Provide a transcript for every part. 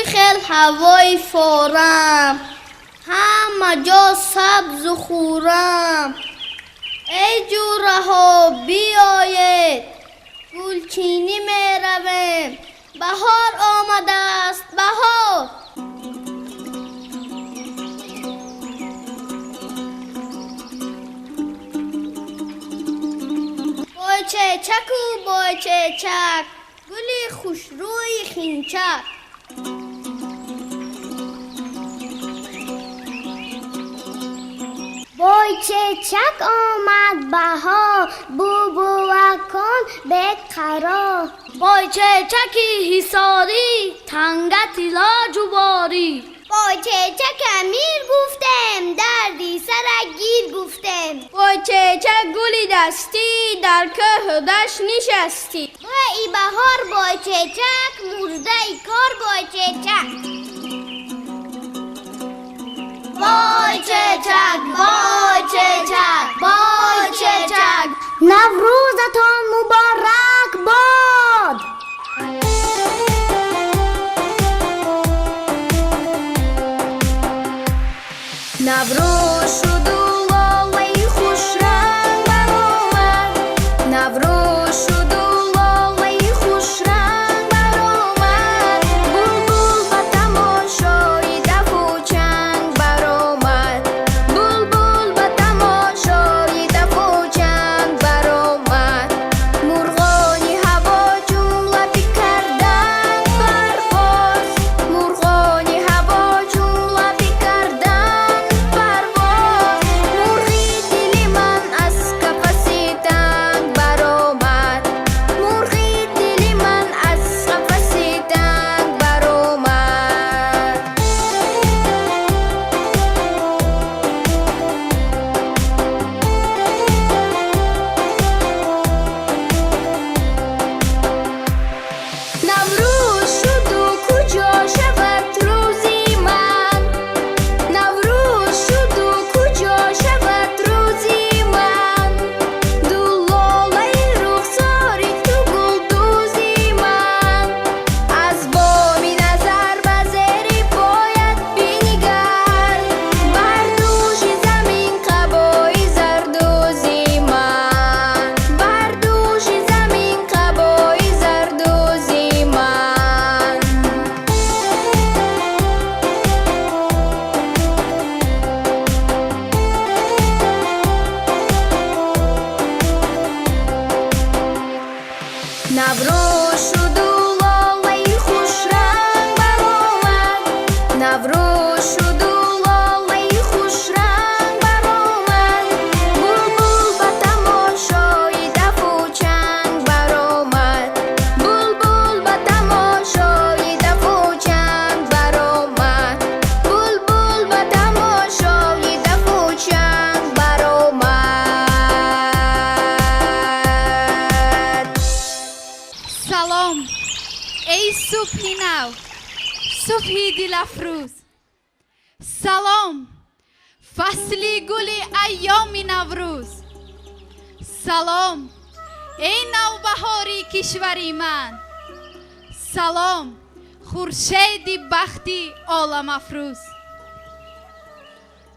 خیل هوای فارم، همه جا سبز و خورم. ای جوره ها بیایید، گلچینی می رویم، بهار آمده است بهار. بای چیچک و بای چیچک، گلی خوشروی خینچک. بای چیچک آمد بهار، بوبوکان بقرار. بای چیچکی حصاری، تنگت لاجواری. بای چیچک امیر گفتم، دردی سرگیر گفتم. بای چیچک گلی دستی، در که دشت نشستی. ای بهار بای چیچک، مرده ای کار بای چیچک. بای چیچک بای چیچک بای چیچک، نوروزتان مبارک باد. نوروز شد و لاله خوش رنگ برآمد، نوروز شد و لاله خوش رنگ برآمد. بلبل به تماشای دف و چنگ برآمد، بلبل به تماشای دف و چنگ برآمد. مرغان هوا جمله بکردند پرواز، مرغان هوا جمله بکردند پرواز. مرغی دل من از قفس تنگ برآمد، مرغی دل من از قفس تنگ برآمد. نوروز شد و کجا شود روزی من، نوروز شد و کجا شود روزی من. دو لاله رخساری تو گلدوزی من، از بامی نظر به زیر پایت بنگر. بر دوش زمین قبای زردوزی من، بر دوش زمین قبای زردوزی من. نوروز شد و لاله خوش رنگ برآمد، نوروز شد و لاله خوش رنگ برآمد. بلبل به تماشای دف و چنگ برآمد، بلبل به تماشای دف و چنگ برآمد، بلبل به تماشای دف و چنگ برآمد. سلام ای صبحی نو، صبحی دل افروز. سلام فصلی گل ایام نوروز. سلام ای نوبهاری کشوری من، سلام خورشید بختی عالم افروز.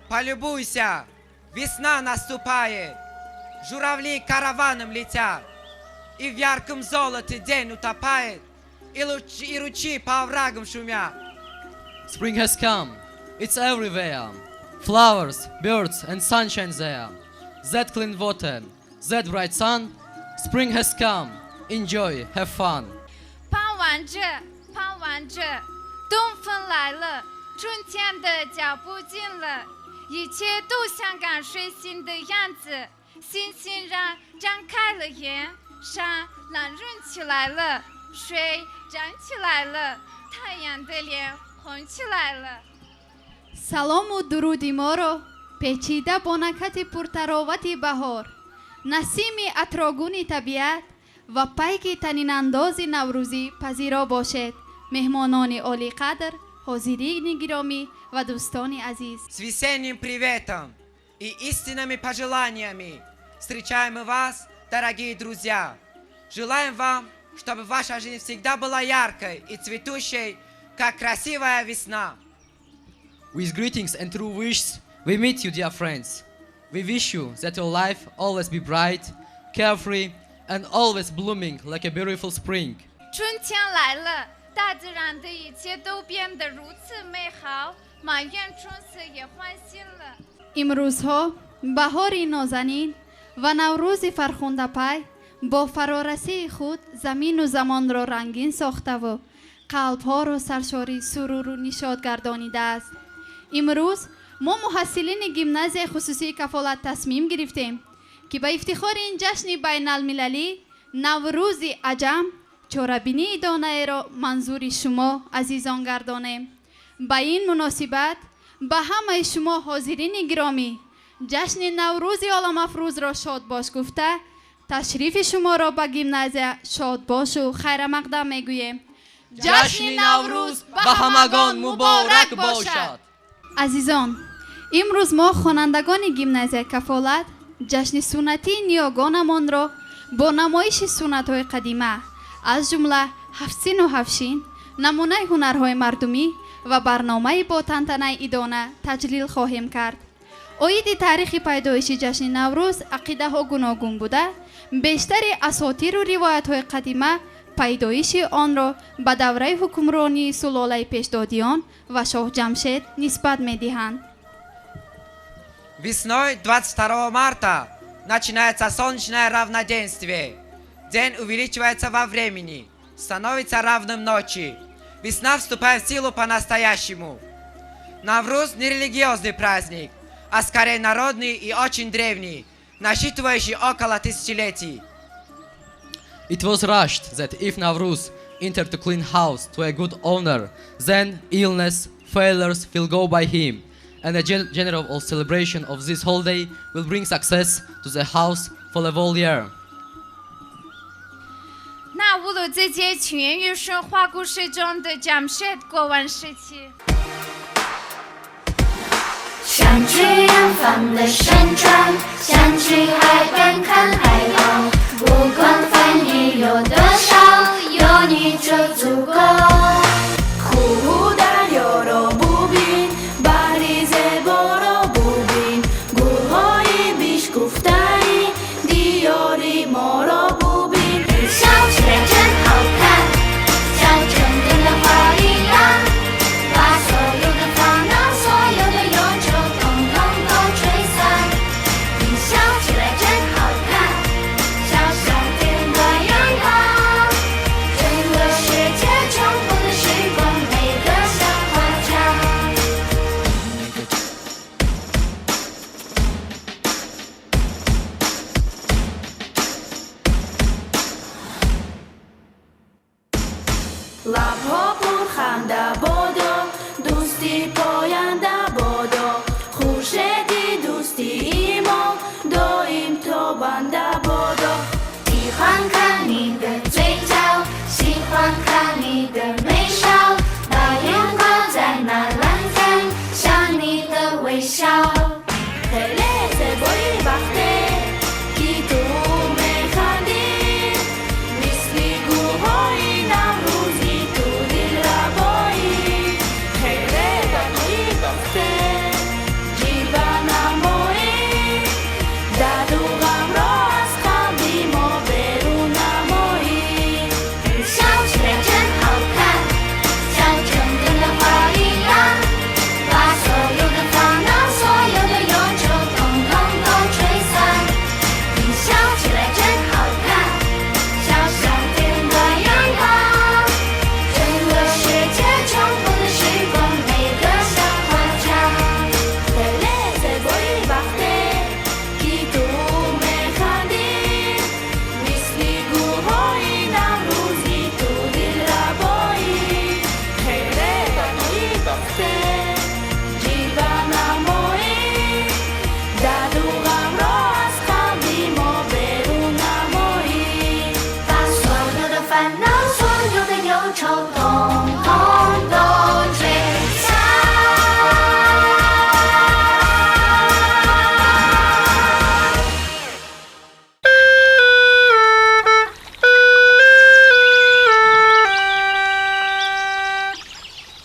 Полюбуйся, весна наступает, журавли караваном летят, и в ярком золоте день утопает, и ручьи по оврагам шумят. Spring has come, it's everywhere. Flowers, birds and sunshine there. That clean water, that bright sun. Spring has come, enjoy, have fun. 傍晚着，傍晚着，东风来了，春天的脚步近了，一切都像刚睡醒的样子。星星让张开了眼，山朗润起来了，水涨起来了，太阳的脸红起来了。 سلام و درودی ما رو پیچیده با نکهت پرتراوت بهار، نسیم عطرآگون طبیعت و پیک طنین انداز نوروزی پذیرا باشد. مهمانان عالی قدر، حاضرین گرامی و دوستان عزیز، С весенним приветом и истинными пожеланиями встречаем мы вас, дорогие друзья. Желаем вам, чтобы ваша жизнь всегда была яркой и цветущей, как красивая весна. With greetings and true wishes, we meet you, dear friends. We wish you that your life always be bright, carefree, and always blooming like a beautiful spring. 春天来了，大自然的一切都变得如此美好，满园春色也欢欣了。 имрӯзҳо баҳори нозанин ва наврӯзи фархундапай бо фарорасии худ замину замонро рангин сохтаву қалбҳоро саршори суруру нишод гардонидааст. имрӯз мо муҳассилини гимназияи хусусии Кафолат тасмим гирифтем ки ба ифтихори ин ҷашни байналмилалӣ наврӯзи аҷам чорабинии донаеро манзури шумо азизон гардонем. ба ин муносибат ба ҳамаи шумо ҳозирини гиромӣ ҷашни наврӯзи оламафрӯзро шодбош гуфта ташрифи шуморо ба гимназия шодбошу хайрамақдам мегӯем. ҷашни наврӯз ба ҳамагон муборак бошад. азизон, имрӯз мо хонандагони гимназияи Кафолат ҷашни суннатии ниёгонамонро бо намоиши суннатҳои қадима аз ҷумла ҳафсину ҳафшин, намунаи ҳунарҳои мардумӣ ва барномаи бо тантанаи идона таҷлил хоҳем кард. оиди таърихи пайдоиши ҷашни наврӯз ақидаҳо гуногун буда бештари асотиру ривоятҳои қадима пайдоиши онро ба давраи ҳукмронии сулолаи пешдодиён ва шоҳ ҷамшед нисбат медиҳанд. Весной 22 марта начинается солнечное равноденствие. День увеличивается во времени, становится равным ночи. Весна вступает в силу по-настоящему. Навруз не религиозный праздник, а скорее народный и очень древний, насчитывающий около тысячелетий. It was rushed that if Navruz entered to clean house to a good owner, then illness, failures will go by him, and a general celebration of this holiday will bring success to the house for the whole year. 那乌鲁这节起源于神话故事中的jamshed国王时期。想去远方的山川，想去海边看海鸥，不管风雨有多少，有你就足够。 لبها پرخنده بادو دوستی پاینده بادو خورشیدی دوستی ما دائم تابنده بادو 喜欢看你的嘴角，喜欢看你的眉梢，把眼光在那蓝天，想你的微笑。خیلی زیبایی وقته که تو میخندی مثل گوهای نوروزی تو دل ربایی. خیلی دقیقی وقته جیبه نمایی درد و غم را از قلبی ما بیرون نمایی. 笑起来真好看，像春天的花一样，把所有的烦恼、所有的忧愁统统都吹散。你笑起来真好看，像夏天的阳光，整个世界充满了时光，美得像花trang。 خیلی زیبایی وقته که تو میخندی مثل گوهای نوروزی تو دل ربایی. خیلی دقیقی وقته جیبه نمایی درد و غم را از قلبی ما بیرون نمایی. 把所有的烦恼、所有的忧愁，统统都吹散。 ҷашни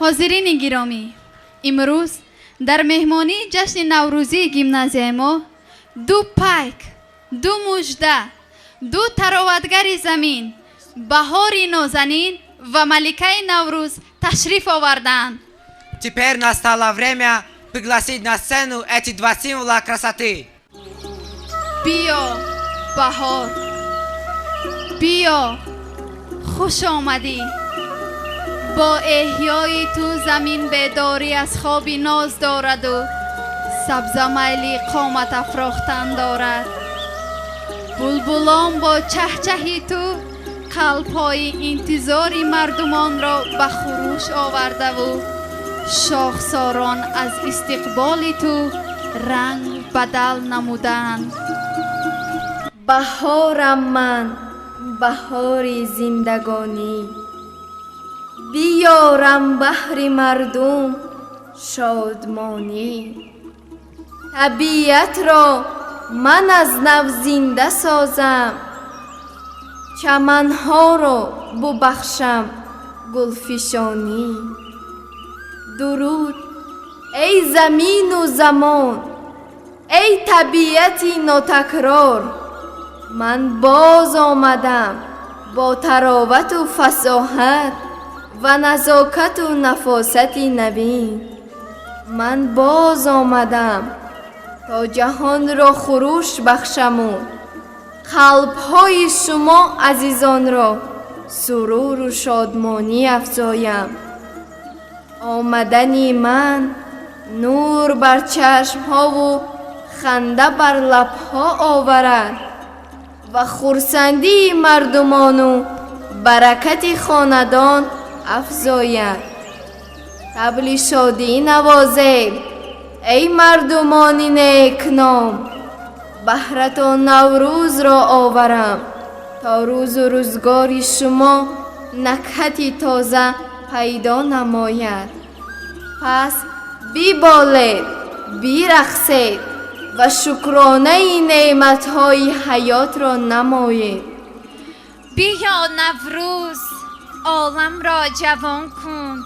حاضرین گرامی، امروز در مهمانی جشن نوروزی گیمنازیای ما دو پیک، دو مژده، دو تراوتگر زمین، بهاری نازنین و ملکه نوروز تشریف آوردند. Теперь настало время пригласить на сцену эти два символа красоты. بیا بهار، بیا خوش آمدی. با احیای تو زمین بیداری از خوابی ناز دارد و سبزه میلی قامت افراختن دارد. بلبلان با چهچهی تو قلب‌های انتظاری مردمان را به خروش آورده و شاخساران از استقبال تو رنگ بدل نمودند. بهارم من، بهاری زندگانی، بیارم بهر مردم شادمانی. طبیعت را من از نو زنده سازم، چمنها را ببخشم گلفشانی. درود ای زمین و زمان، ای طبیعتی ناتکرار، من باز آمدم با تراوت و فصاحت و نزاکت و نفاست نوین. من باز آمدم تا جهان را خروش بخشم و قلب‌های شما عزیزان را سرور و شادمانی افزایم. آمدنی من نور بر چشم‌ها و خنده بر لب‌ها آورد و خرسندی مردمان و برکت خاندان افزاید. طبل شادی نوازید ای مردمان نیکنام، بهرتان نوروز را آورم تا روز و روزگار شما نکهتی تازه پیدا نماید. پس بیبالید، بیرقصید و شکرانه نعمت‌های حیات را نمایید. بیا نوروز عالم را جوان کن،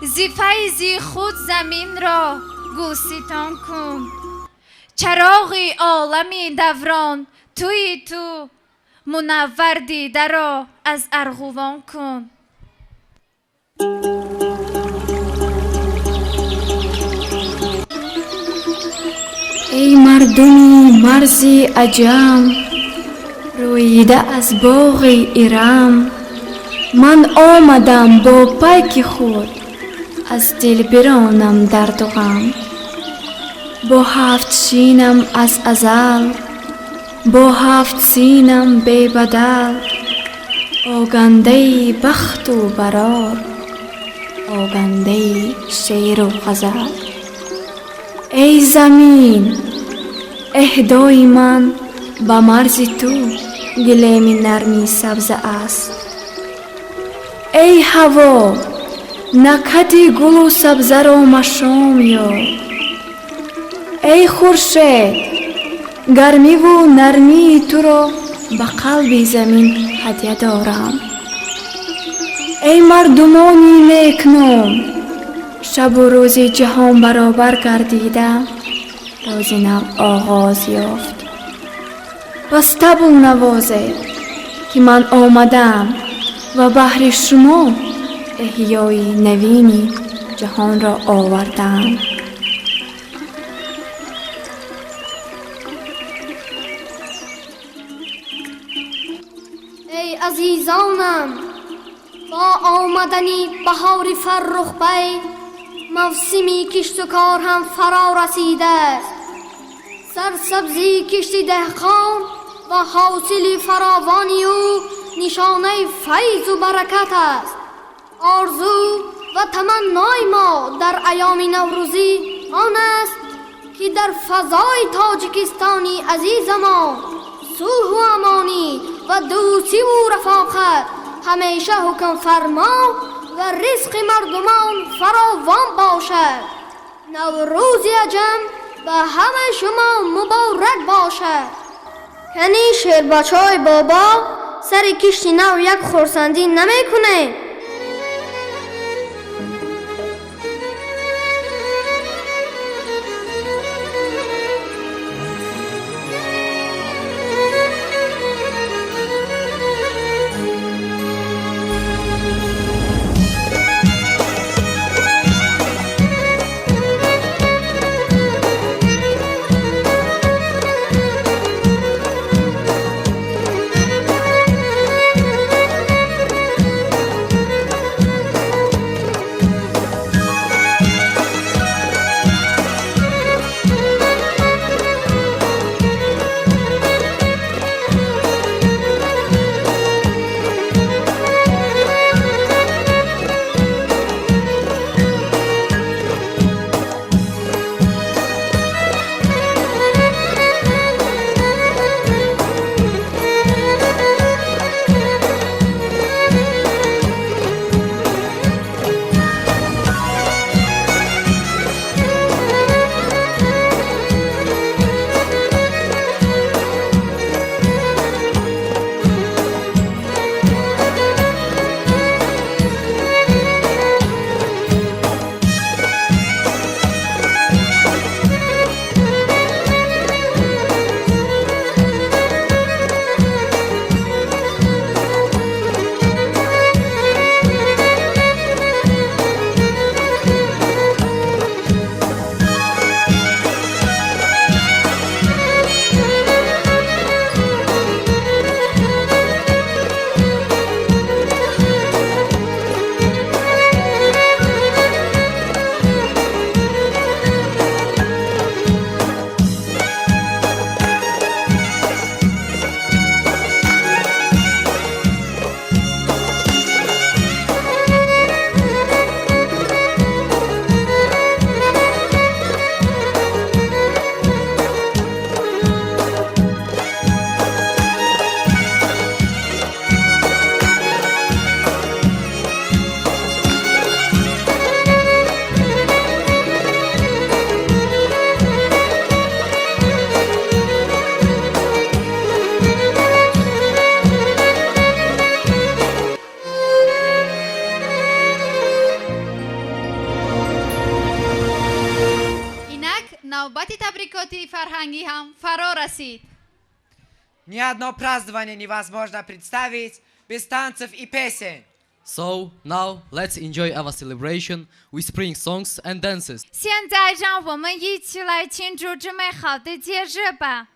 زی فیض خود زمین را گلستان کن. چراغ عالمی دوران توی تو، منور دیده را از ارغوان کن. ای مردمی مرزی عجم، رویده از باغ ایرم، من آمدم با پیک خود از دل برانم درد و غم. با هفت شینم از ازل، با هفت سینم بی بدل، آگنده بخت و برار، آگنده شعر و غزل. ای زمین اهدای من به مرز تو گلیم نرمی سبز است. ای هوا نکهت گل و سبزه را مشام یار. ای خورشید گرمی و نرمی تو را به قلب زمین هدیه دارم. ای مردمانی نیکنام، شب و روز جهان برابر گردیده روز نو آغاز یافت. پس طبل نوازید که من آمدم و بهر شما احیای نوینی جهان را آوردم. ای عزیزانم، با آمدنی بهار فرخ پی موسمی کشت و کار هم فرا رسیده است. سرسبزی کشت دهقان و حاصل فراوانی او نشانه فیض و برکت است. آرزو و تمنای ما در ایام نوروزی آن است که در فضای تاجیکستانی عزیزمان صلح و امانی و دوستی و رفاقت همیشه حکم فرما و رزق مردمان فراوان باشد. نوروز عجم به همه شما مبارک باشد. کنی شیربچه‌های بابا سر کشت نو یک خرسندی نمی کنه؟ نوبت تبریکاتی فرهنگی هم فرا رسید. Ни одно празднование невозможно представить без танцев и песен. So now let's enjoy our celebration with spring songs and dances. 现在让我们一起来庆祝这美好的节日吧。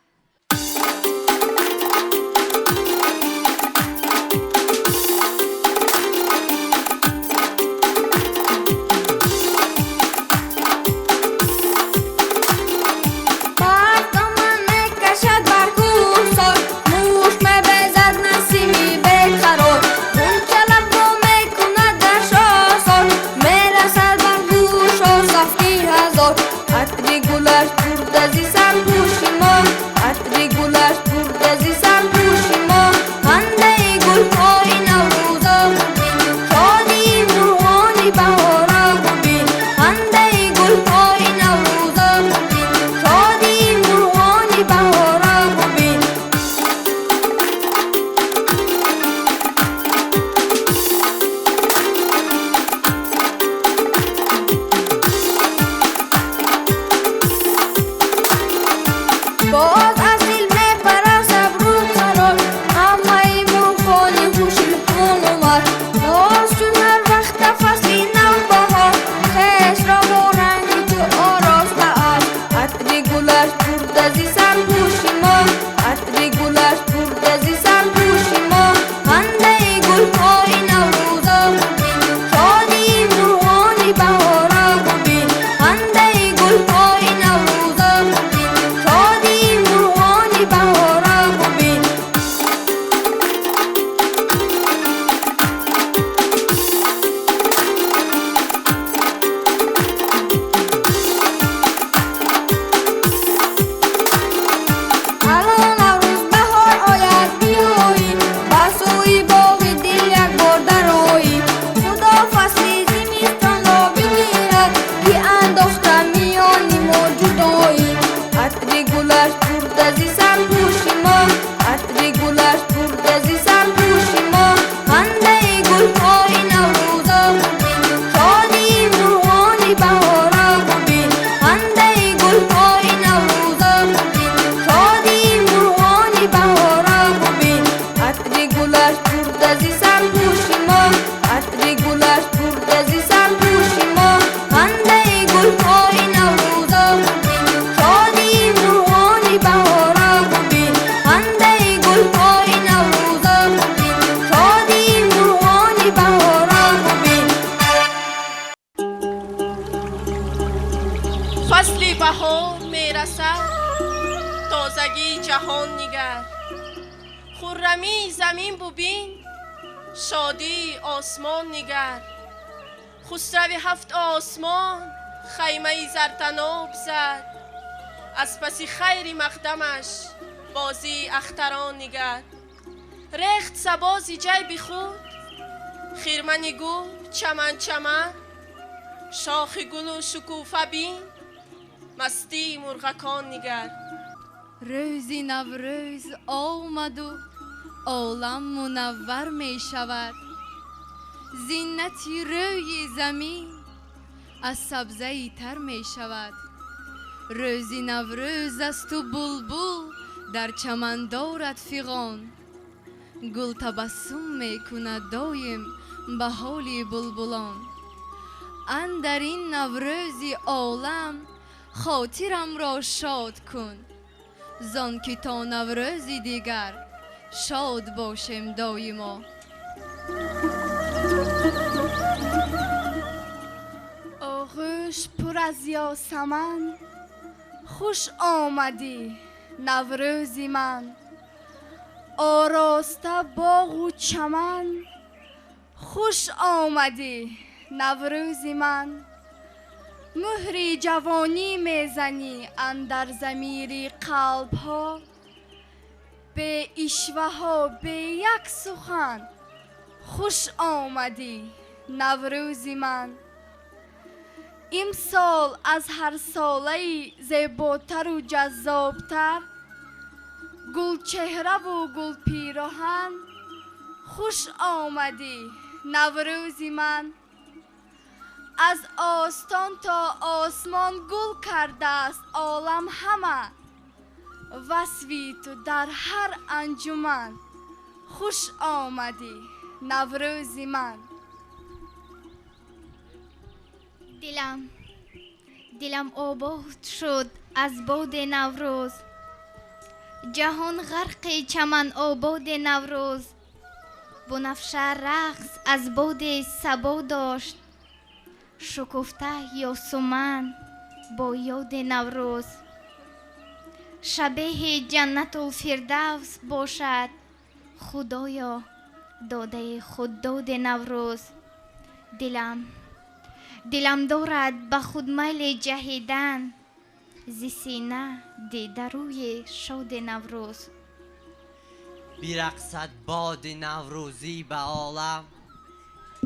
فصلی بهار میرسد، تازگی جهان نگر، خرمی زمین ببین، شادی آسمان نگر. خسروی هفت آسمان خیمه زرتناب زد، از پس خیر مقدمش بازی اختران نگر. رخت سبازی جیب خود، خیرمنی گل چمن چمن، شاخ گل و شکوفه بین، مستی مرغکان نگر. روزی نوروز آمد و عالم منور می شود، زینتی روی زمین از سبزه تر می شود. روزی نوروز است و بلبل در چمن دارد فغان، گل تبسم می کند دایم به حال بلبلان. اندر این نوروزی عالم خاطرم را شاد کن، زان که تا نوروزی دیگر شاد باشیم دایما. آغوش پر از یاسمن، خوش آمدی نوروزی من. آراسته باغ و چمن، خوش آمدی نوروزی من. مهری جوانی میزنی اندر ضمیر قلب ها، به اشوه ها به یک سخن خوش آمدی نوروزی من. امسال از هر ساله زیباتر و جذابتر، گل چهره و گل پیراهن خوش آمدی نوروزی من. از آستان تا آسمان گل کرده است عالم همه. وصفی تو در هر انجمن، خوش آمدی نوروزی من. دلم آباد شد از باد نوروز، جهان غرق چمن آباد نوروز. بنفشه رقص از باد صبا داشت، شکفته یاسمن با یاد نوروز. شبیه جنت و فردوس باشد، خدایا داده خود داد نوروز. دلم دارد به خود میل جهیدن، ز سینه دیده روی شاد نوروز. برقصد باد نوروزی به عالم،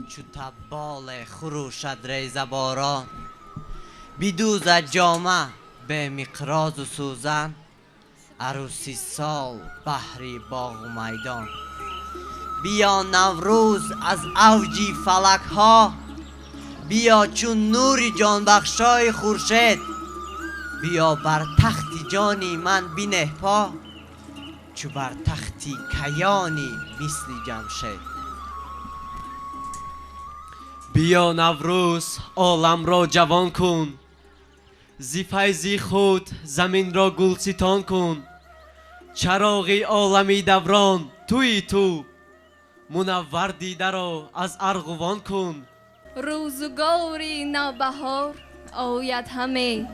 چو تبال خروشد ریزه باران. بدوزد جامه به مقراض و سوزن، عروسی سال بهری باغ و میدان. بیا نوروز از اوجی فلک ها، بیا چون نوری جان بخشای خورشید. بیا بر تخت جانی من بنه پا، چو بر تختی کیانی مثل جمشید. بیا نوروز عالم را جوان کن، ز فیض خود زمین را گلستان کن. چراغ عالمی دوران توی تو، منور دیده را از ارغوان کن. روزگاری نوبهار آید همه،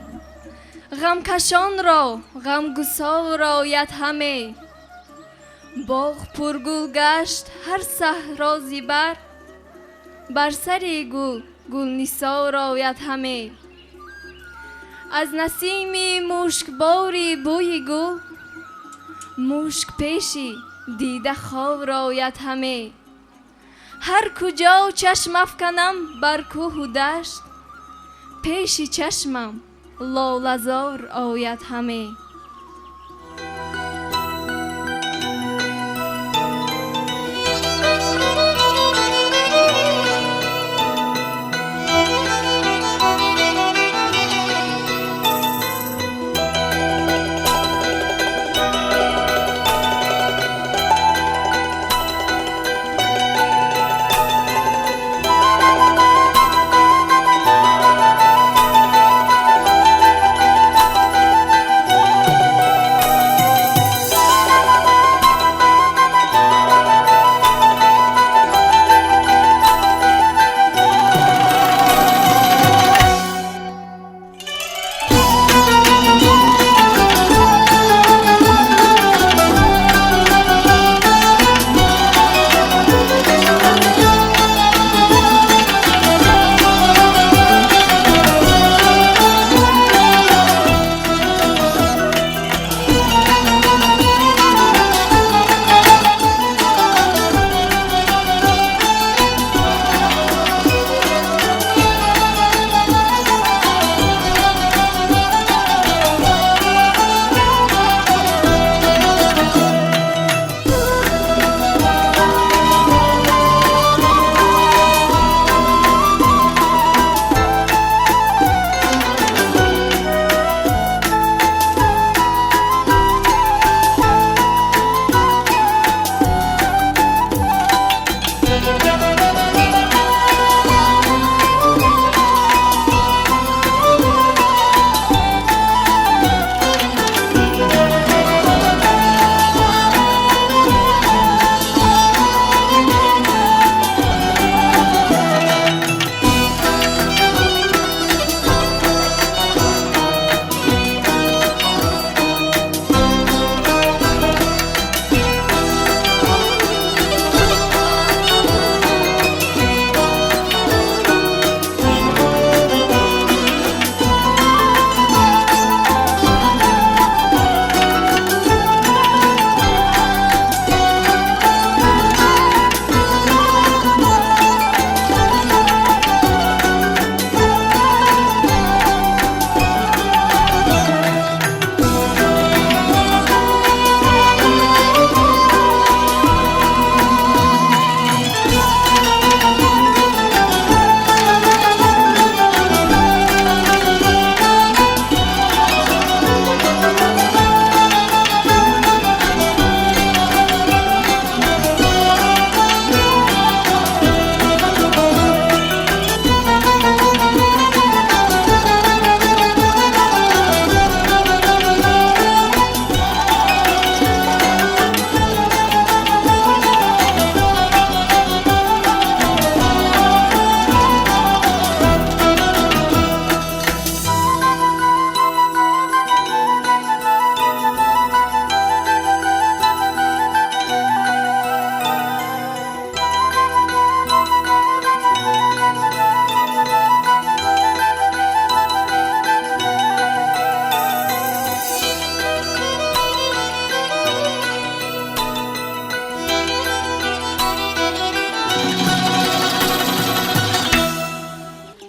غمکشان را غمگسار آید همه. باغ پرگل گشت هر صحرا زیبر، بر سر گل گلنثار آید همه. از نسیم مشکباری بوی گل، مشک پیشی دیده خار آید همه. هر کجا چشم افکنم بر کوه و دشت، پیش چشمم لاله‌زار آید همه.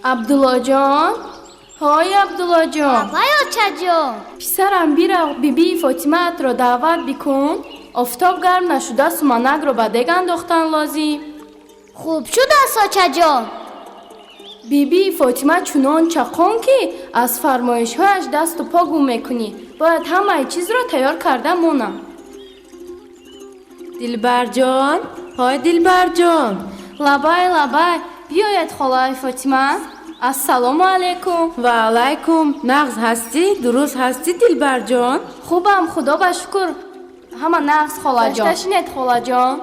عبدالله جان، های عبدالله جان. بچه جان. پسرم بیرا بیبی فاطمه را دعوت بکن. آفتاب گرم نشده سمنک را به دیگ انداختن لازم. خوب شد ساچه جان. بیبی فاطمه چنان چقان که از فرمایش‌هایش دست و پا گم میکنی. باید همه چیز را تیار کرده مونم. دلبر جان، های دلبر جان. لبای بیاید خالای فاطمه. السلام علیکم. و علیکم. نغز هستی؟ درست هستی دلبر جان؟ خوبم خدا به شکر. همه نغز خالا جان. تشنید خالا جان.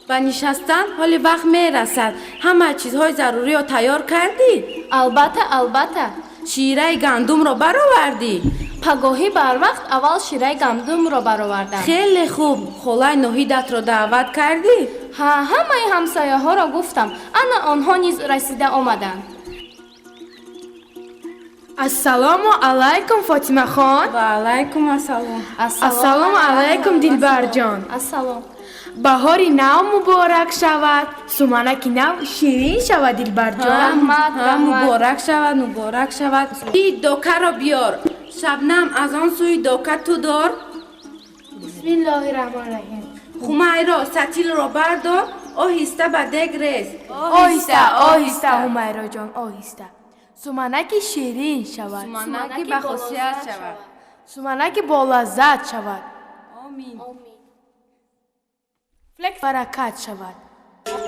به نشستن حال وقت می رسد. همه چیزهای ضروری را تیار کردی؟ البته. شیره گندم را برآوردی؟ پگاهی بر وقت اول شیره گندم را برآوردم. خیلی خوب. خالای نوهیدت را دعوت کردی؟ همه همسایه ها را گفتم. انا آنها نیز رسیده آمدند. السلام علیکم فاطمه خان. و علیکم السلام. السلام علیکم دلبر جان. السلام. بهاری نو مبارک شود. سمنک نو شیرین شود دلبر جان. مبارک شود. این دوکه را بیار. شبنم از آن سوی دوکه تو دار. بسم الله الرحمن الرحیم. خمیرا ستیل را بردار. آهسته به دیگ ریز. آهسته همیرا جان آهسته. سمنک شیرین شود. سمنک به خاصیت شود. سمنک با لذت شود. آمین. فلک برکت شود.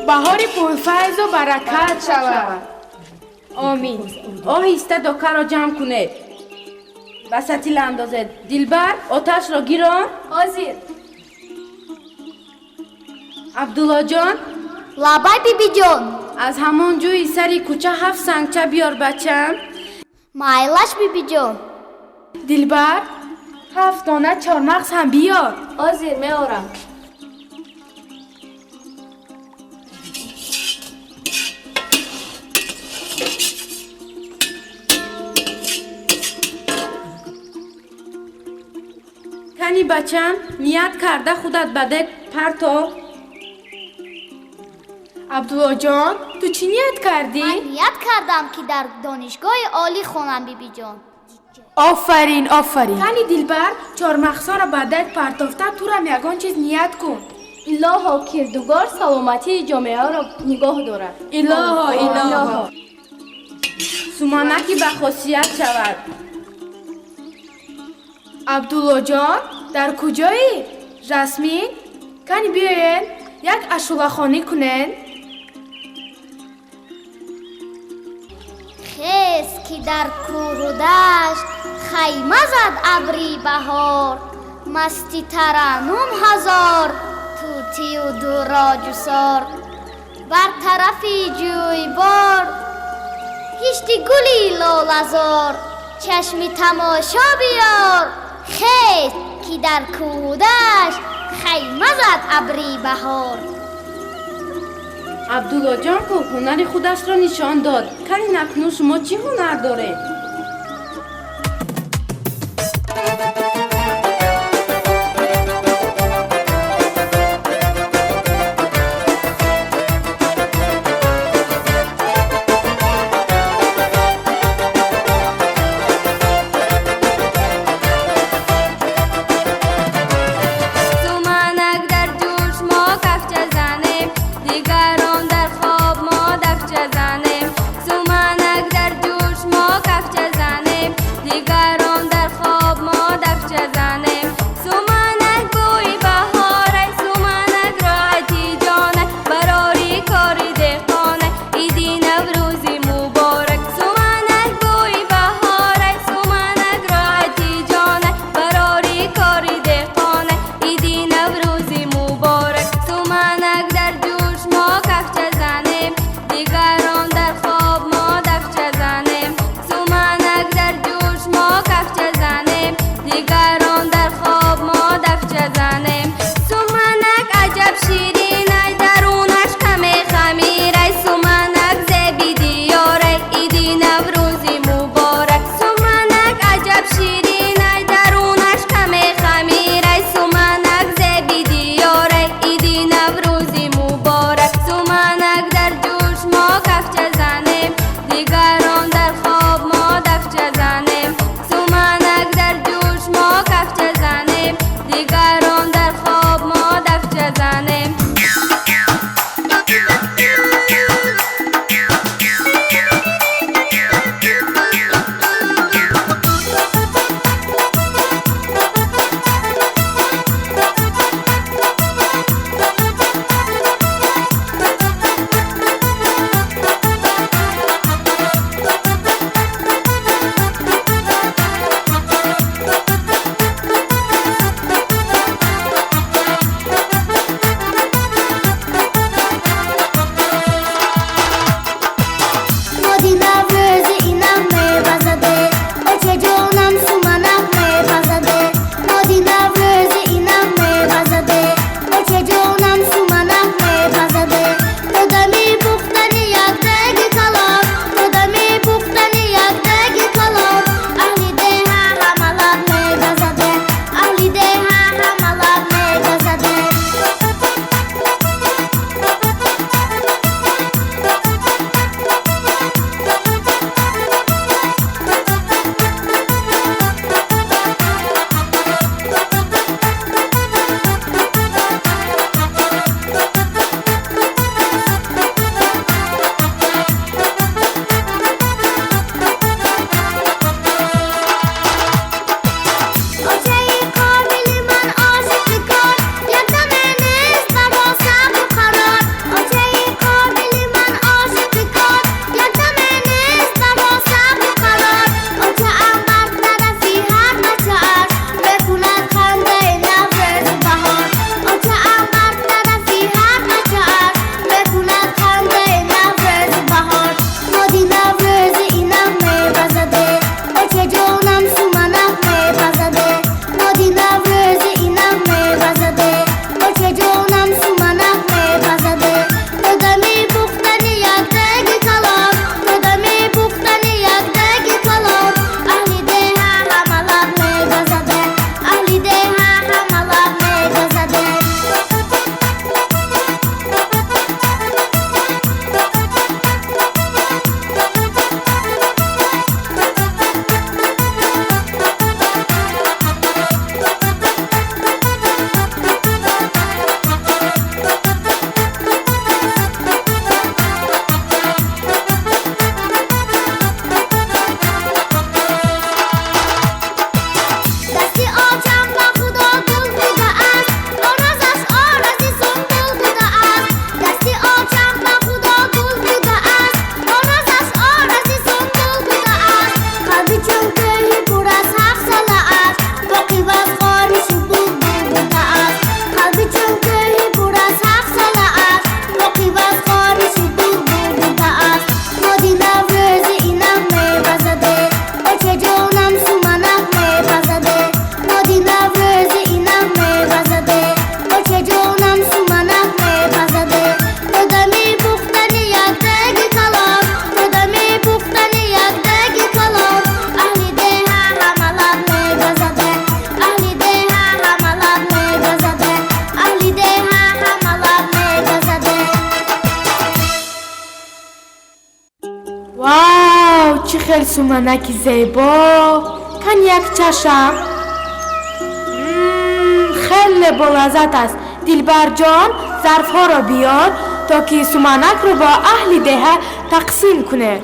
بهاری پرفیض و برکت شود. آمین. آهسته دوکه را جمع کنید. به ستیل اندازید. دلبر آتش را گیران. حاضر. عبدالله جان. لبای بیبی جان. از همان جوی سری کوچه 7 سنگچه بیار بچم. مایلش بیبی جان. دلبر 7 دانه چارمغز هم بیار. حاضر میارم. کنی بچم نیت کرده خودت بده پرتو. عبدالله جان تو چی نیت کردی؟ من نیت کردم که در دانشگاه عالی خونم بیبی جان. آفرین. کنی دلبر چارمغزها را بده پرتافته تو را یگان چیز نیت کن. الها کردگار سلامتی جامعه را نگاه دارد. الها. سمنکی به خاصیت شود. عبدالله جان در کجایی؟ رسمی؟ کنی بیاین یک اشوله خانی کنین. خیز که در کوه و دشت خیمه زد ابری بهار. مستی ترنم هزار توتی و دوراج و سار. بر طرفی جویبار هیشتی گلی لالزار. چشمی تماشا بیار خیز که در کوه و دشت خیمه زد ابری بهار. عبدالله جان که هنر خودش را نشان داد. کنی نکنون شما چی هنر داره؟ سمنک در جوش ما کفچه واو چه خیلی سومنکی زیبا. کن یک چشم. خیلی بلذت است. دلبر جان ظرف ها را بیار تا که سومنک رو با اهل دهه تقسیم کنه.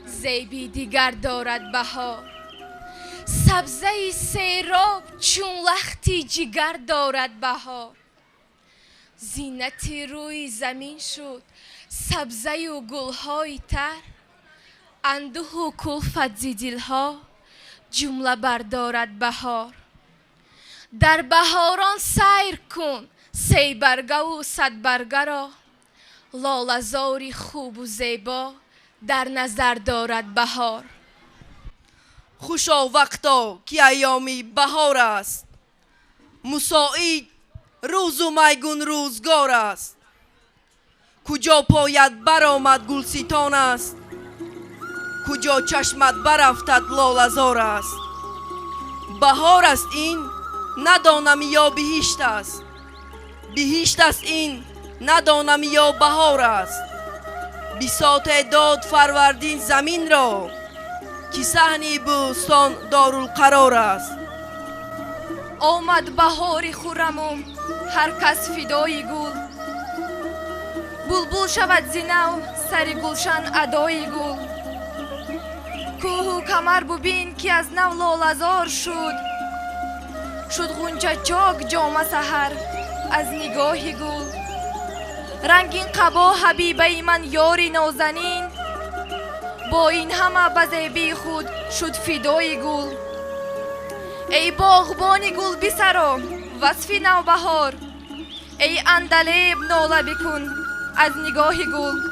زیبی دیگر دارد بهار. سبزه سیراب چون لختی جگر دارد بهار. زینت روی زمین شد سبزه و گلهای تر. اندوه و کلفت ز دلها جمله بردارد بهار. در بهاران سیر کن سی برگه و صد برگه را. لاله‌زاری خوب و زیبا در نظر دارد بهار. خوشا وقتا که ایامی بهار است، مساعد روز و میگون روزگار است. کجا پاید برآمد گلستان است، کجا چشمت برافتد لاله‌زار است. بهار است این ندانم یا بهشت است، بهشت است این ندانم یا بهار است. بساط داد فروردین زمین را، که صحن بوستان دارالقرار است. آمد بهار خرمم هر کس فدای گل. بلبل شود ز نو سر گلشن ادای گل. کوه و کمر ببین که از نو لاله‌زار شد. شد غنچه چاک جام سحر از نگاه گل. رنگین قبا حبیبه من یاری نازنین، با این همه به زیبی خود شد فدای گل. ای باغبان گل بسرا وصف نوبهار، ای عندلیب ناله بکن از نگاه گل.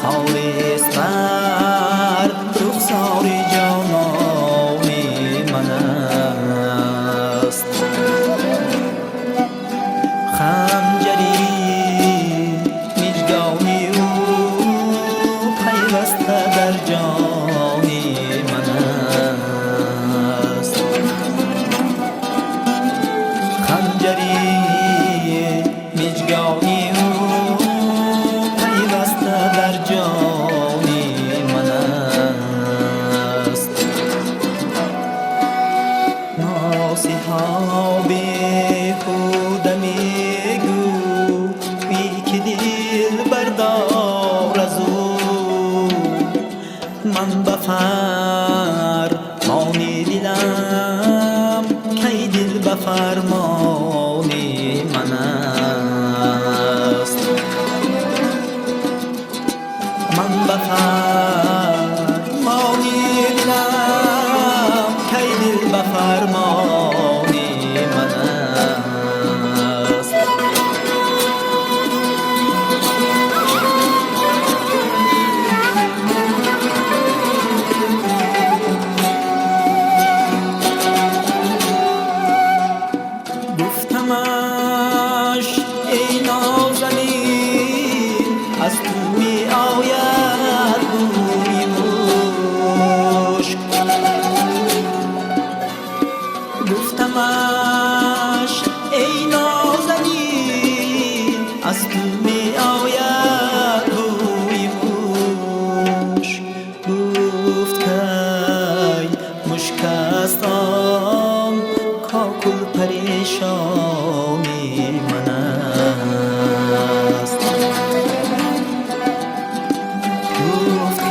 خاور من بفرمانی دلم کی دل بفرمانی من است گفتمش ای نازنین از تو می آید بوی مشک گفتمش ای نازنین از تو می آید بوی مشک گفت کی مشک است آن کاکل پریشانی من است گفت کی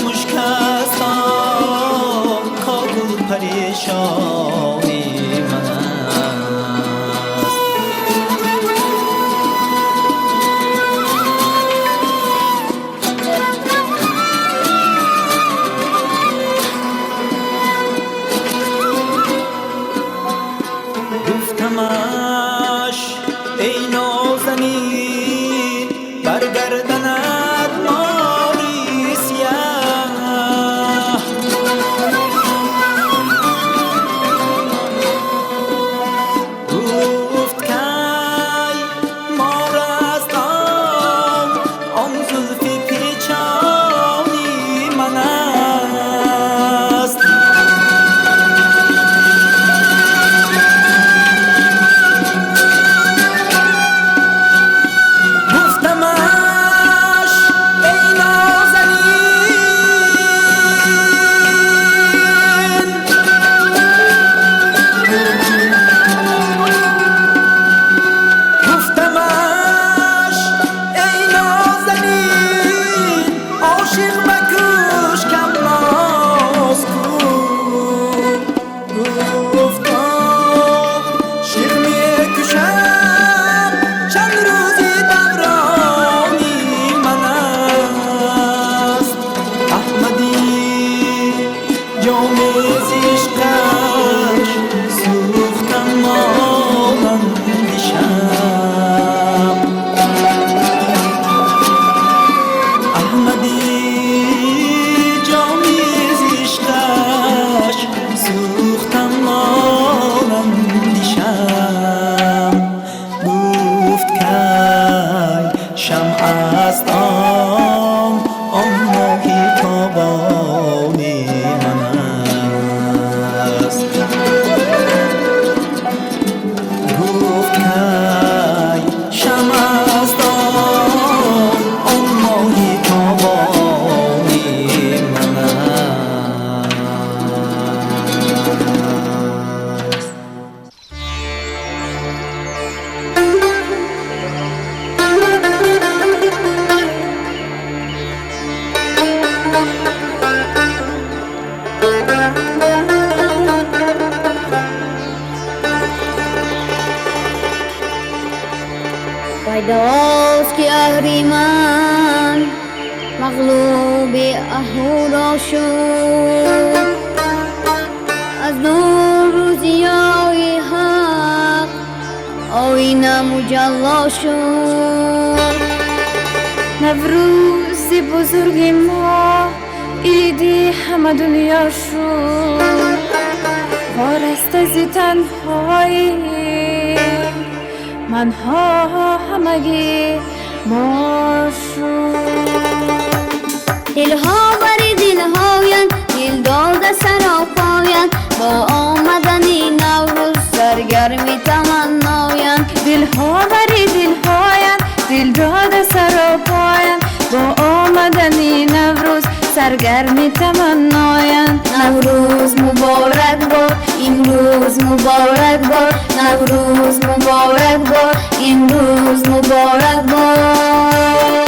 مشک است آن کاکل پریشانی من است گفتمش ای نازنین برگردند ماری سیاه گفت کی مار است آن زلف پیچانی من است گفتمش ای نازنین گفتمش ای نازنین عاشق مکوش کم ناز کن گفتا شیخ میکشم چند روزی دورانی من است احمدی جام عشقش سوختم مانند شمع احمدی جام عشقش سوختم مانند شمع گفت کی شمع است آن ماهی تابانی من است گفت کی شمع است آن ماهی تابانی من است پیداست که اهریمن مغلوب اهورا شد از نوروزیای حق آینه مجلا شد نوروز بزرگ ما ایدی همه دنیا شد وارست از تنهایی منها همگی ما شد دلها بر دلهایند دل داده سراپایند با آمدنی نوروز سرگرمی تمنایند دلها بر دلهایند دل داده سراپایند با آمدنی نوروز سرگرمی تمنایند نوروز مبارک باد امروز مبارک باد نوروز مبارک باد امروز مبارک باد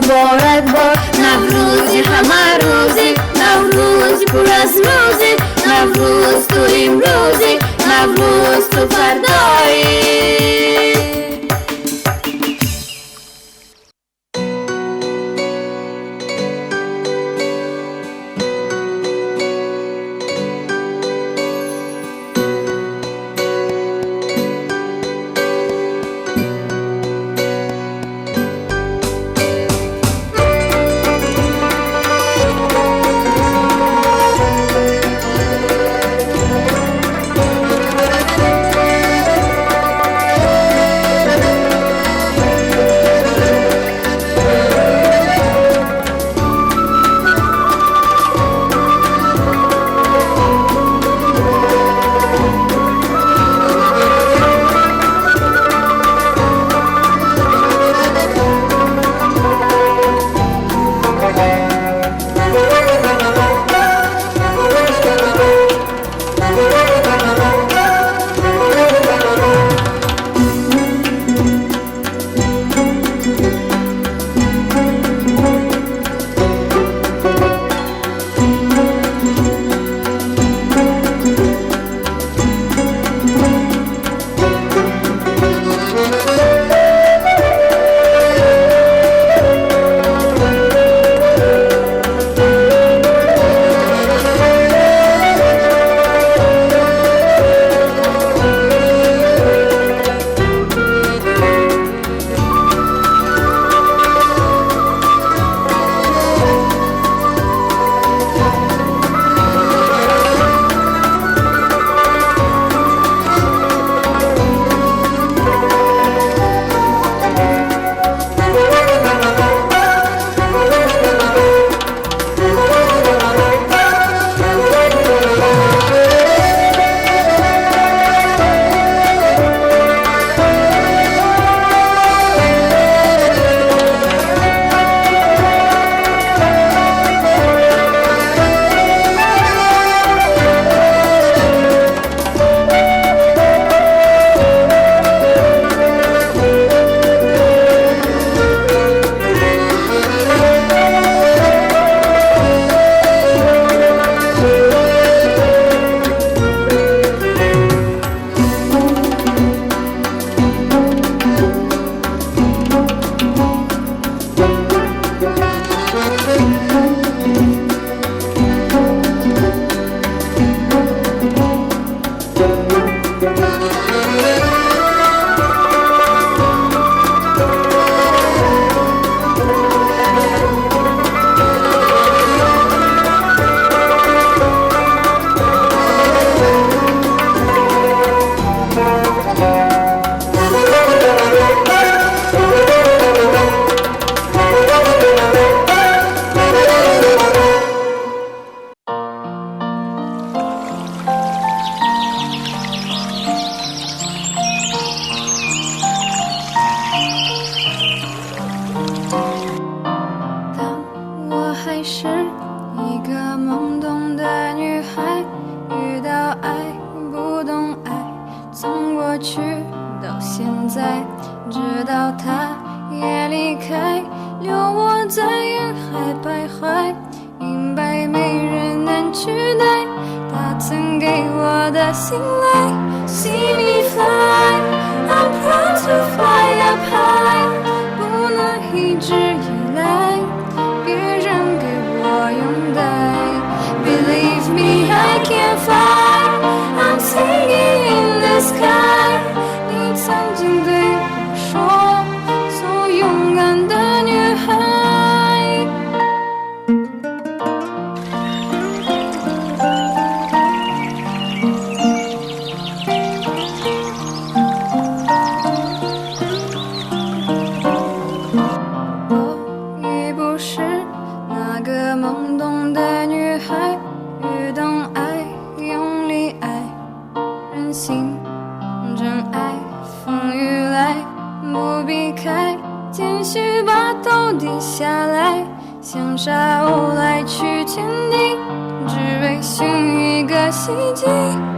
مبارک باد نوروزی همه روزی نوروز پر از روزی نوروز تو امروزی نوروز تو فردایی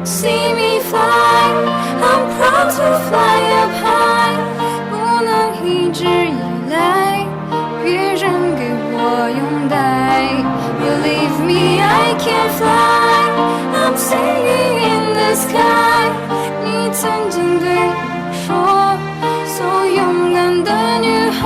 See me fly, I'm proud to fly up high，不能一直依赖别人。can fly. I'm singing in the sky. 你曾经对我说，做勇敢的女孩。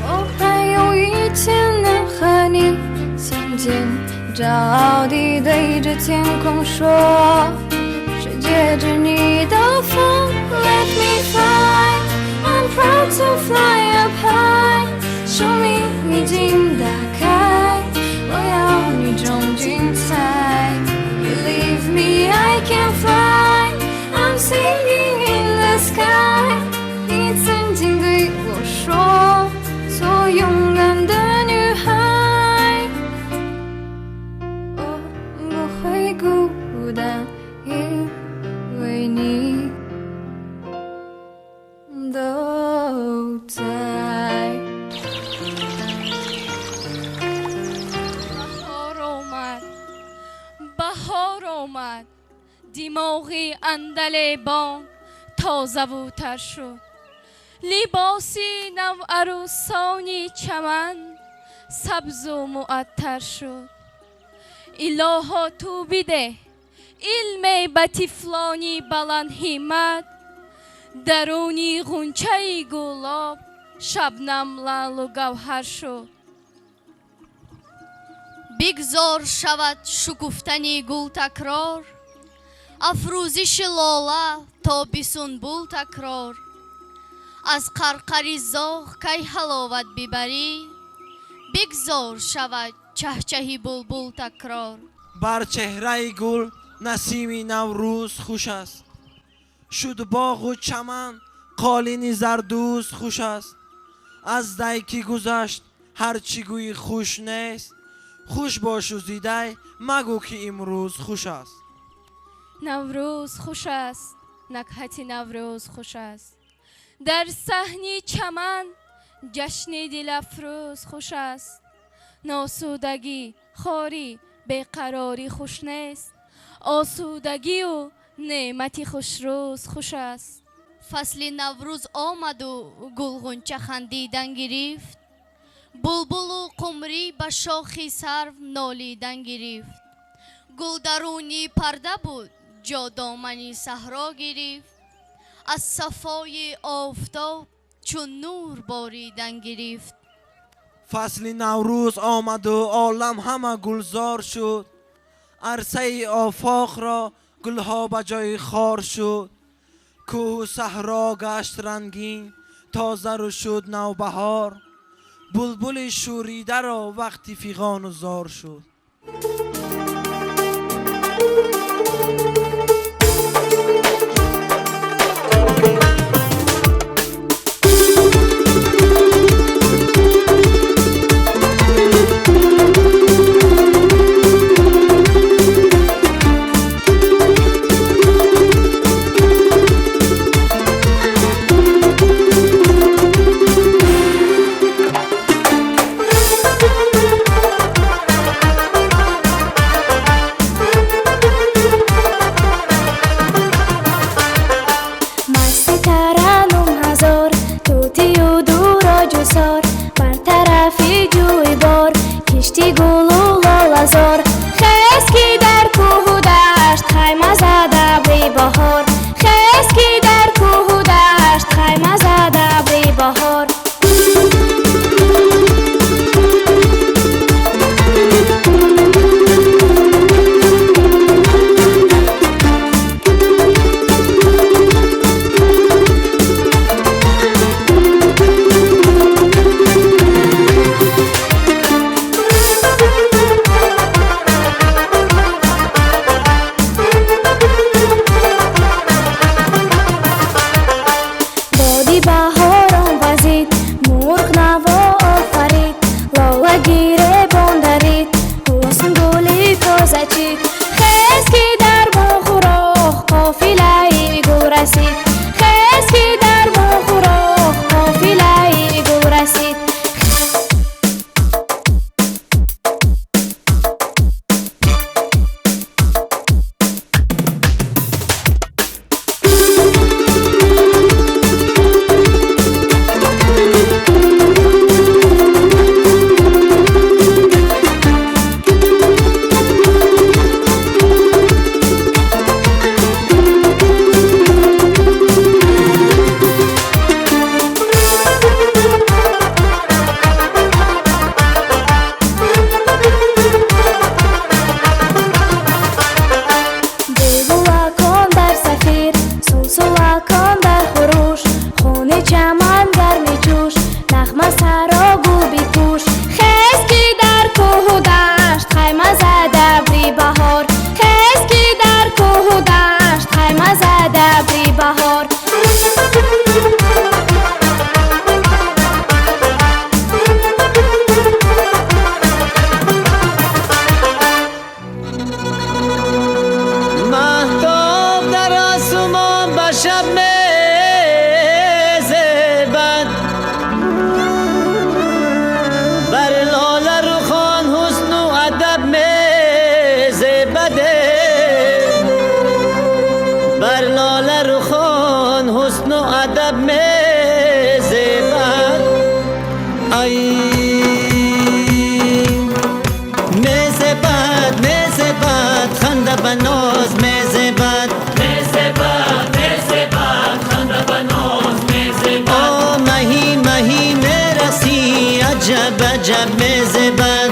我还有一天能和你相见，骄傲地对着天空说，是借着你的风 Let me fly, I'm proud to fly up high. 生命已经打开，我要你种精彩。You leave me, I can fly. I'm singing in the sky. 你曾经对我说，做勇敢的女孩。我不会孤单，因为你都在。بهار آمد دماغی اندلیبان تازه و تر شد لباسی نو عروسانی چمن سبز و معطر شد الها تو بده علم به طفلانی بلند همت درونی غنچه گلاب شبنم لعل و گوهر شد بگذار شود شکفتنی گل تکرار افروزش لاله تا به سنبل تکرار از قرقری زاغ کی حلاوت ببری بگذار شود چهچهی بلبل تکرار بر چهره گل نسیم نوروز خوش است شد باغ و چمن قالین زردوز خوش است از دی که گذشت هرچی گویی خوش نیست خوش باش و زیده مگو که امروز خوش است نوروز خوش است نکهت نوروز خوش است در صحنی چمن جشن دل افروز خوش است ناسودگی خاری بیقراری خوش نیست آسودگی و نعمت خوشروز خوش است فصل نوروز آمد و گلغنچه خندیدن گرفت بلبل و قمری به شاخی سرو نالیدن گرفت گل درونی پرده بود جا دامنی صحرا گرفت از صفای آفتاب چون نور باریدن گرفت فصل نوروز آمد و عالم همه گلزار شد عرصه آفاق را گلها به جای خار شد کوه و صحرا گشت رنگین تازه رو شد نوبهار بلبل شوریده را وقتی فیغان و زار شد عجب میزبد ای میزبد خنده بناز میزبد خنده بناز میزبد آ مهی میرسی عجب میزبد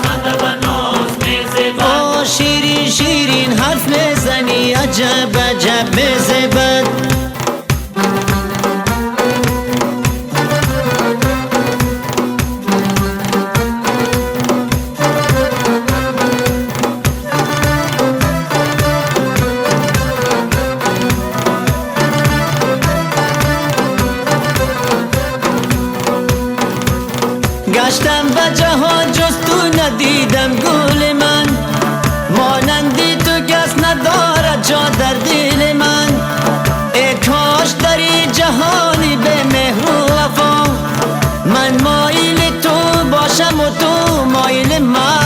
خنده بناز میزبد آ شیرین حرف میزنی عجب میزبد گشتم به جهان جز تو ندیدم گل من مانندی تو کس ندارد جا در دل من ای کاش در این جهانی به مهر و وفا من مایل تو باشم و تو مایل من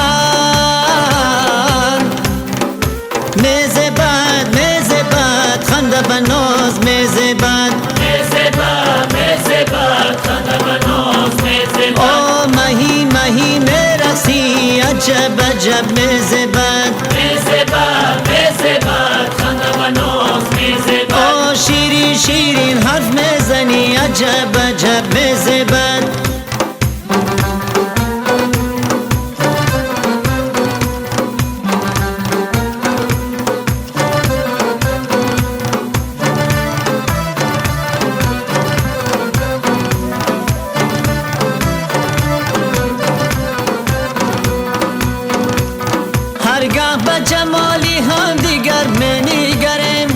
میزبد خنده بناز میزبد خنده بناز میزبد آ مهی میرسی عجب میزبد خنده بناز میزبد آ شیرین حرف میزنی عجب میزبد هرگاه به جمالی هم دیگر منیگریم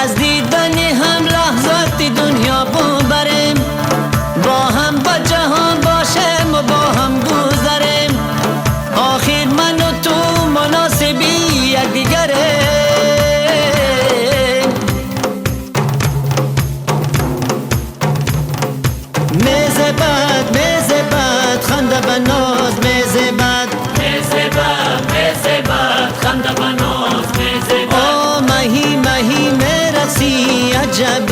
از دیدنی هم لحظات دنیا ببریم با هم به جهان باشیم و با هم گذریم آخر من و تو مناسبی یکدیگریم میزبد خنده بناز میزبد خنده بناز میزبد آ مهی میرسی عجب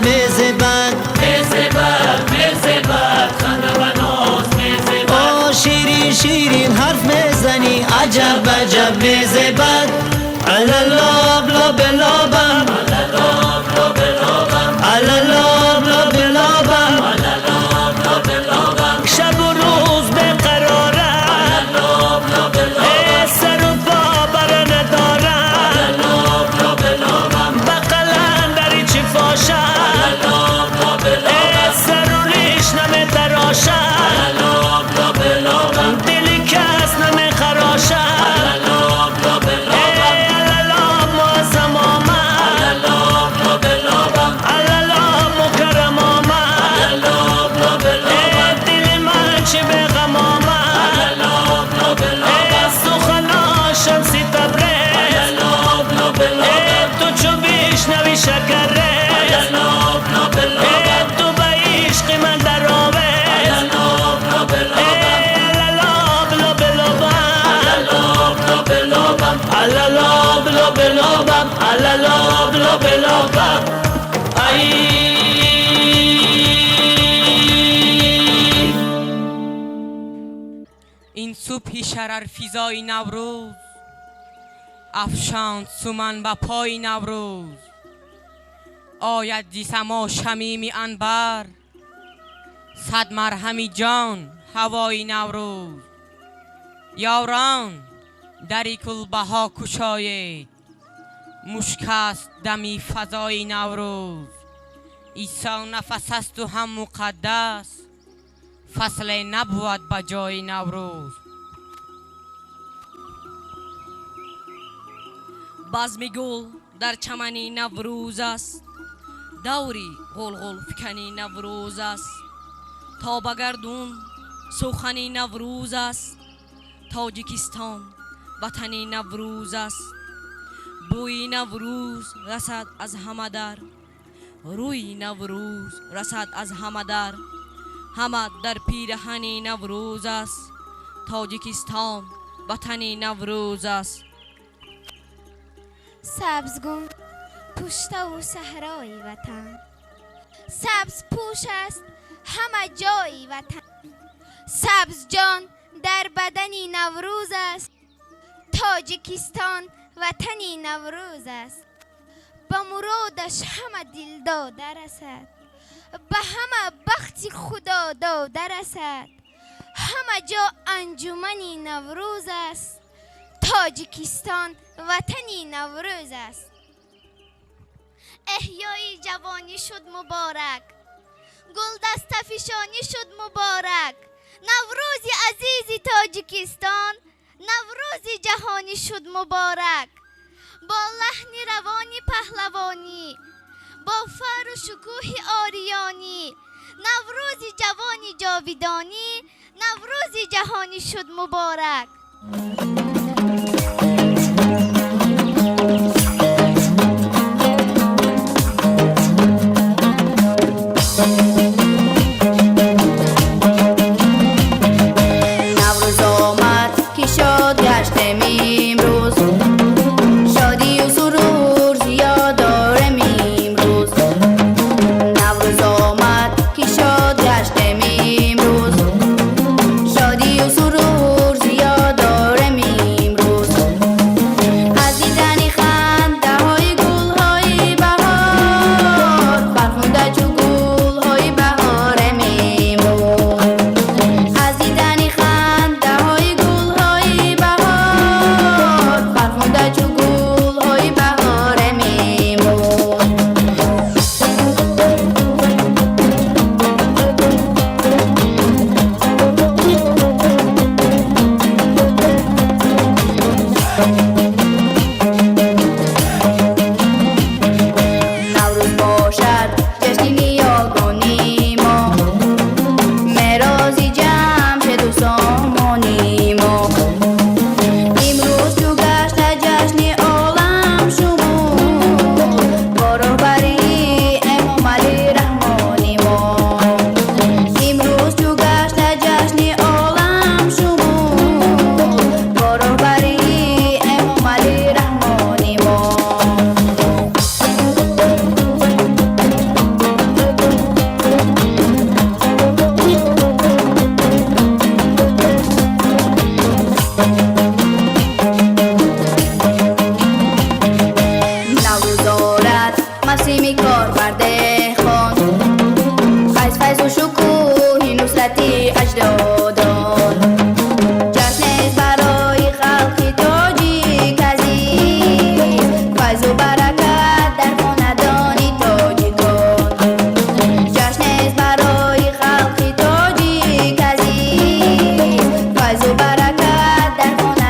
میزبد خنده بناز میزبد آ شیرین حرف میزنی عجب میزبد علالاب لاب لابم علالاب لاب لابم شب و روز بقرارم سر و پا بر ندارم بقلن داری چی فاشم سر و ریش نمی تراشم دلی کس نمی خراشم علالاب معظم آمد علالاب مکرم آمد دل من چی به غم آمد سخنا شمسی تبریز تو چو بیشنوی شکرز تو به عشق من در آویز علالاب لاب لابم این صبح شررفیزای نوروز افشاند سومن به پای نوروز آید دی سما شمیمی انبر صد مرهمی جان هوای نوروز یاران دری کلبها کشایید مشک است دمی فضای نوروز عیسی نفس است و هم مقدس فصل نبود به جای نوروز بزم گل در چمنی نوروز است دوری غلغل فکنی نوروز است تا به گردون سخنی نوروز است تاجیکستان وطنی نوروز است بوی نوروز رسد از همه در روی نوروز رسد از همه در همه در پیرهنی نوروز است تاجیکستان وطنی نوروز است سبزگون پشت و صحرای وطن. سبز پوش است همه جای وطن. سبز جان در بدنی نوروز است. تاجیکستان وطنی نوروز است. به مرادش همه دل داده رسد. به همه بخت خدا داده رسد. همه جا انجمنی نوروز است. تاجیکستان وطنی نوروز است. احیای جوانی شد مبارک. گل دست فشانی شد مبارک. نوروز عزیز تاجیکستان، نوروز جهانی شد مبارک. با لحن روانی پهلوانی، با فر و شکوه آریانی، نوروز جوانی جاویدانی، نوروز جهانی شد مبارک. نوروز آمد که شاد گشتیم امروز. شادی و سرور زیاد داریم امروز. نوروز آمد که شاد گشتیم امروز. شادی و سرور زیاد داریم امروز. از دیدن خنده های گل های بهار، فرخنده چو گل های بهاریم امروز. از دیدن خنده های گل های بهار، فرخنده چو گل های بهاریم امروز. نوروز باشد جشن نیاگانی ما، مرازی جمع شد و سامانی ما. امروز چو گشت جشن عالم شمول، برابری امام علی رحمانی ما. امروز چو گشت جشن عالم شمول، برابری امام علی رحمانی ما. نوروز دارد موسمی کار برده خان، فیض فیض و شکوه نصرتی اجدادان. جشن است برای خلق تاجیک عزیز، فیض و برکت در خاندان تاجیکان. جشن است برای خلق تاجیک عزیز، فیض و برکت در خاندان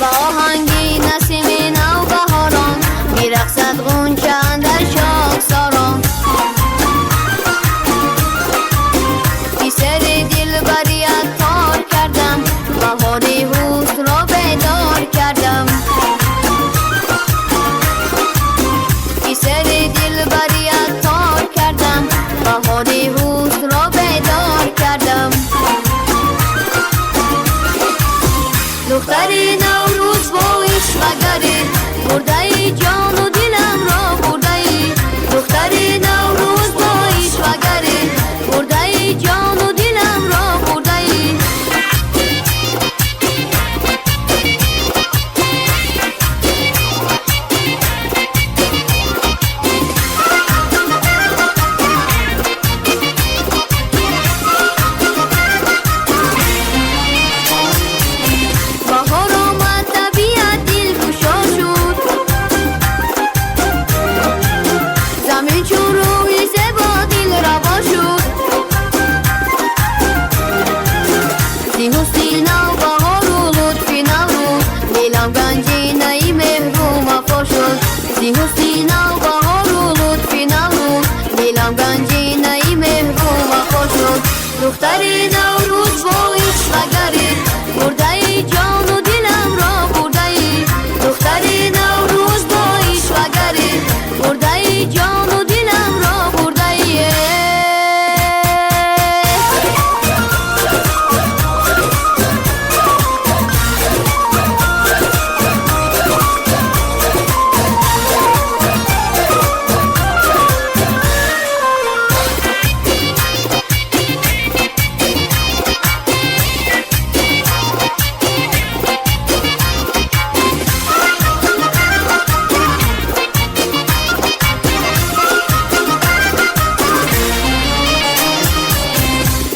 و آهنگی نسیم نو بهاران میرقصد غنچه اندر شاخساران بی سر دلبریت تار کردم بهار حسن را بیدار کردم بی سر دلبریت تار کردم بهار حسن را بیدار کردم دختری نوروز با عشقگری برده ای جان و دلم را برده ای دختری نوروز با عشقگری برده ای جان و دلم را برده ای بهار آمد طبیعت دلگشا شد زمین چون روی زیبا دل روا شد زیهوس دل نو بهار و لطف نوروز دلم گنجینه مهر وفا شد زیهوس دل نو بهار و لطف نوروز دلم گنجینه مهر وفا شد دختری نوروز با عشقگری برده ای جان و دلم را برده ای دختری نوروز با عشقگری برده ای جان و دلم را برده ای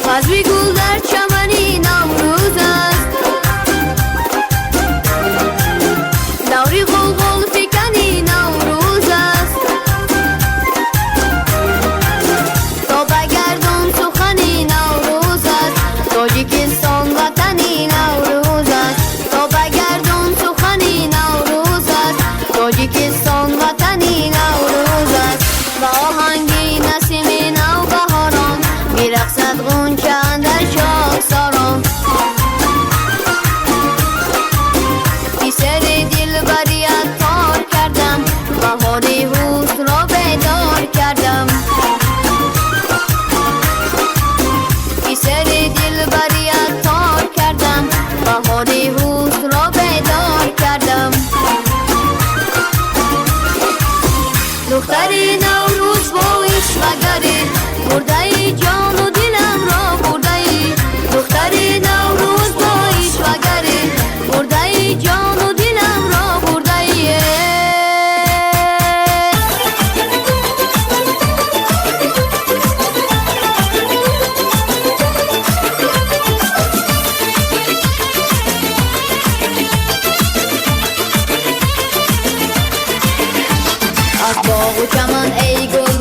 فضوی گل در چمنی نوروز است دوری غلغل فکنی نوروز است تا بگردان سخنی نوروز است تاجیکستان وطنی نوروز است تا بگردان سخنی نوروز است تاجیکستان وطنی نوروز است و آهنگی نسیم نو بهاران میرقصد غنچه اندر شاخساران بی سر دلبریت تار کردم بهار حسن را بیدار کردم بی سر دلبریت تار کردم بهار حسن را بیدار کردم دختری نوروز با عشقگری برده ای جان و دلم را برده ای دختری نوروز با عشقگری برده ای جان و دلم را برده ای از باغ و چمن ای گل